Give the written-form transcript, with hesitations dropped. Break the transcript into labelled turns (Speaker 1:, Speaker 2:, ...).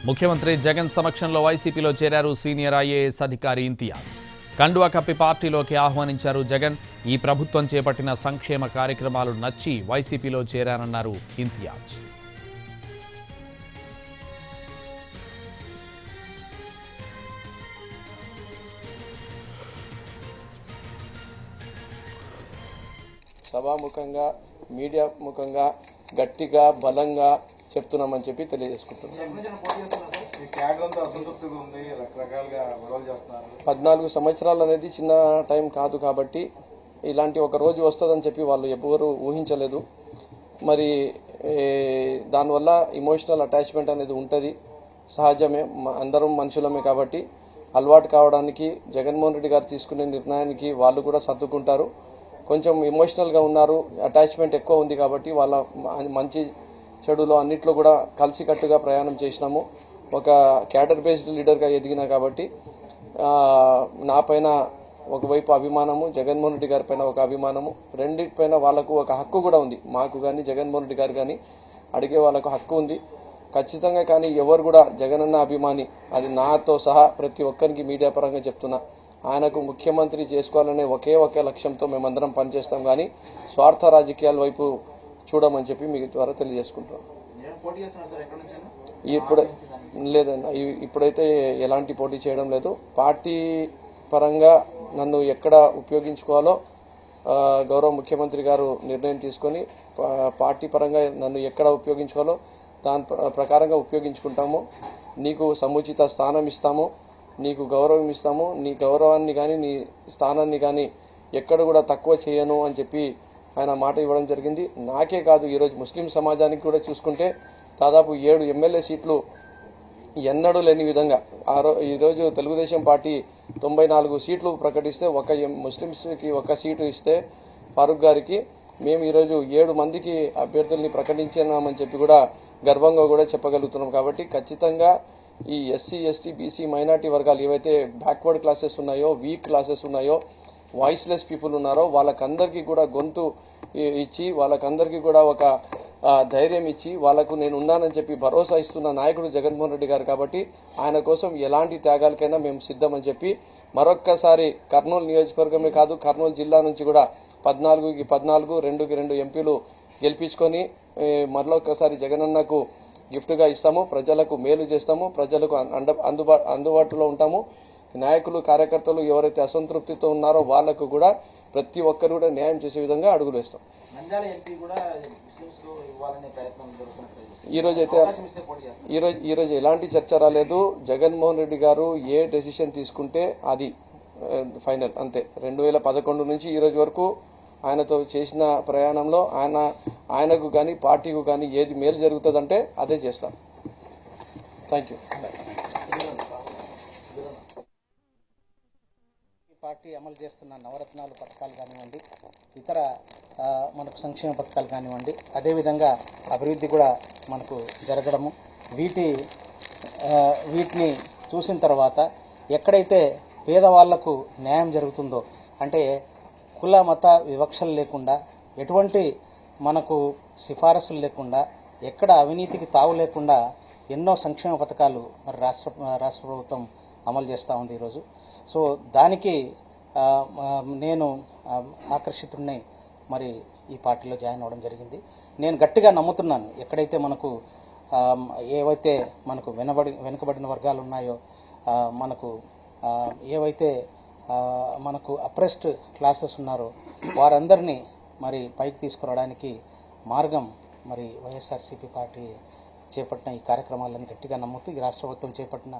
Speaker 1: ముఖ్యమంత్రి జగన్ సమక్షంలో వైసీపీలో చేరారు సీనియర్ ఐఏఎస్ అధికారి ఇంతియాజ్. కండువా కప్పి పార్టీలోకి ఆహ్వానించారు జగన్. ఈ ప్రభుత్వం చేపట్టిన సంక్షేమ కార్యక్రమాలు నచ్చి వైసీపీలో చేరారన్నారు ఇంతియాజ్.
Speaker 2: సభాముఖంగా మీడియా ముఖంగా గట్టిగా బలంగా చెప్తున్నామని చెప్పి తెలియజేసుకుంటున్నాం. 14 సంవత్సరాలు అనేది చిన్న టైం కాదు కాబట్టి ఇలాంటి ఒక రోజు వస్తుందని చెప్పి వాళ్ళు ఎవరు ఊహించలేదు. మరి దానివల్ల ఇమోషనల్ అటాచ్మెంట్ అనేది ఉంటుంది, సహజమే. అందరం మనుషులమే కాబట్టి అలవాటు కావడానికి జగన్మోహన్ రెడ్డి గారు తీసుకునే నిర్ణయానికి వాళ్ళు కూడా సర్దుకుంటారు. కొంచెం ఎమోషనల్గా ఉన్నారు, అటాచ్మెంట్ ఎక్కువ ఉంది కాబట్టి వాళ్ళ మంచి చెడులో అన్నిట్లో కూడా కలిసికట్టుగా ప్రయాణం చేసినాము. ఒక క్యాడర్ బేస్డ్ లీడర్గా ఎదిగినా కాబట్టి నా పైన ఒకవైపు అభిమానము, జగన్మోహన్ రెడ్డి గారి పైన ఒక అభిమానము, రెండింటిపైన వాళ్ళకు ఒక హక్కు కూడా ఉంది. మాకు కానీ జగన్మోహన్ రెడ్డి గారు కానీ అడిగే వాళ్ళకు హక్కు ఉంది ఖచ్చితంగా. కానీ ఎవరు కూడా జగనన్న అభిమాని, అది నాతో సహా ప్రతి ఒక్కరికి మీడియా పరంగా చెప్తున్నా, ఆయనకు ముఖ్యమంత్రి చేసుకోవాలనే ఒకే లక్ష్యంతో మేమందరం పనిచేస్తాం. కానీ స్వార్థ రాజకీయాల వైపు చూడమని చెప్పి మీ ద్వారా తెలియజేసుకుంటాం. లేదన్నా, ఇప్పుడైతే ఎలాంటి పోటీ చేయడం లేదు. పార్టీ పరంగా నన్ను ఎక్కడ ఉపయోగించుకోవాలో గౌరవ ముఖ్యమంత్రి గారు నిర్ణయం తీసుకొని పార్టీ పరంగా నన్ను ఎక్కడ ఉపయోగించుకోవాలో దాని ప్రకారంగా ఉపయోగించుకుంటాము. నీకు సముచిత స్థానం ఇస్తాము, నీకు గౌరవం ఇస్తాము, నీ గౌరవాన్ని కానీ నీ స్థానాన్ని కానీ ఎక్కడ కూడా తక్కువ చేయను అని చెప్పి ఆయన మాట ఇవ్వడం జరిగింది. నాకే కాదు, ఈరోజు ముస్లిం సమాజానికి కూడా చూసుకుంటే దాదాపు 7 ఎమ్మెల్యే సీట్లు ఎన్నడూ లేని విధంగా ఈరోజు తెలుగుదేశం పార్టీ 94 సీట్లు ప్రకటిస్తే ముస్లింస్కి 1 సీటు ఇస్తే ఫారూక్ గారికి మేము ఈరోజు 7 మందికి అభ్యర్థుల్ని ప్రకటించామని చెప్పి కూడా గర్వంగా కూడా చెప్పగలుగుతున్నాం. కాబట్టి ఖచ్చితంగా ఈ ఎస్సీ, ఎస్టీ, బీసీ, మైనార్టీ వర్గాలు ఏవైతే బ్యాక్వర్డ్ క్లాసెస్ ఉన్నాయో, వీక్ క్లాసెస్ ఉన్నాయో, వాయిస్లెస్ పీపుల్ ఉన్నారో వాళ్ళకందరికీ కూడా గొంతు ఇచ్చి, వాళ్ళకందరికీ కూడా ఒక ధైర్యం ఇచ్చి, వాళ్ళకు నేను ఉన్నానని చెప్పి భరోసా ఇస్తున్న నాయకుడు జగన్మోహన్ రెడ్డి గారు. కాబట్టి ఆయన కోసం ఎలాంటి త్యాగాలకైనా మేము సిద్ధమని చెప్పి మరొక్కసారి కర్నూలు నియోజకవర్గమే కాదు, కర్నూలు జిల్లా నుంచి కూడా 14కి 14, 2కి 2 ఎంపీలు గెలిపించుకొని మరొకసారి జగనన్నకు గిఫ్ట్గా ఇస్తాము. ప్రజలకు మేలు చేస్తాము, ప్రజలకు అందుబాటులో ఉంటాము. నాయకులు, కార్యకర్తలు ఎవరైతే అసంతృప్తితో ఉన్నారో వాళ్లకు కూడా ప్రతి ఒక్కరు కూడా న్యాయం చేసే విధంగా అడుగులు వేస్తాం. ఈరోజు ఎలాంటి చర్చ రాలేదు. జగన్మోహన్ రెడ్డి గారు ఏ డెసిషన్ తీసుకుంటే అది ఫైనల్, అంతే. 2011 నుంచి ఈ రోజు వరకు ఆయనతో చేసిన ప్రయాణంలో ఆయనకు కానీ పార్టీకు కానీ ఏది మేలు జరుగుతుందంటే అదే చేస్తాం. Thank you.
Speaker 3: పార్టీ అమలు చేస్తున్న నవరత్నాలు పథకాలు కానివ్వండి, ఇతర మనకు సంక్షేమ పథకాలు కానివ్వండి, అదేవిధంగా అభివృద్ధి కూడా మనకు జరగడము, వీటిని చూసిన తర్వాత ఎక్కడైతే పేదవాళ్లకు న్యాయం జరుగుతుందో, అంటే కుల మత వివక్షలు లేకుండా, ఎటువంటి మనకు సిఫారసులు లేకుండా, ఎక్కడ అవినీతికి తావు లేకుండా ఎన్నో సంక్షేమ పథకాలు మరి రాష్ట్ర ప్రభుత్వం అమలు చేస్తూ ఉంది ఈరోజు. సో దానికి నేను ఆకర్షితుడిని మరి ఈ పార్టీలో జాయిన్ అవ్వడం జరిగింది. నేను గట్టిగా నమ్ముతున్నాను, ఎక్కడైతే మనకు ఏవైతే మనకు వెనుకబడిన వర్గాలు ఉన్నాయో, మనకు ఏవైతే మనకు అప్రెస్డ్ క్లాసెస్ ఉన్నారో వారందరినీ మరి పైకి తీసుకురావడానికి మార్గం మరి వైఎస్ఆర్సీపీ పార్టీ చేపట్టిన ఈ కార్యక్రమాలను గట్టిగా నమ్ముతూ ఈ రాష్ట్ర ప్రభుత్వం చేపట్టిన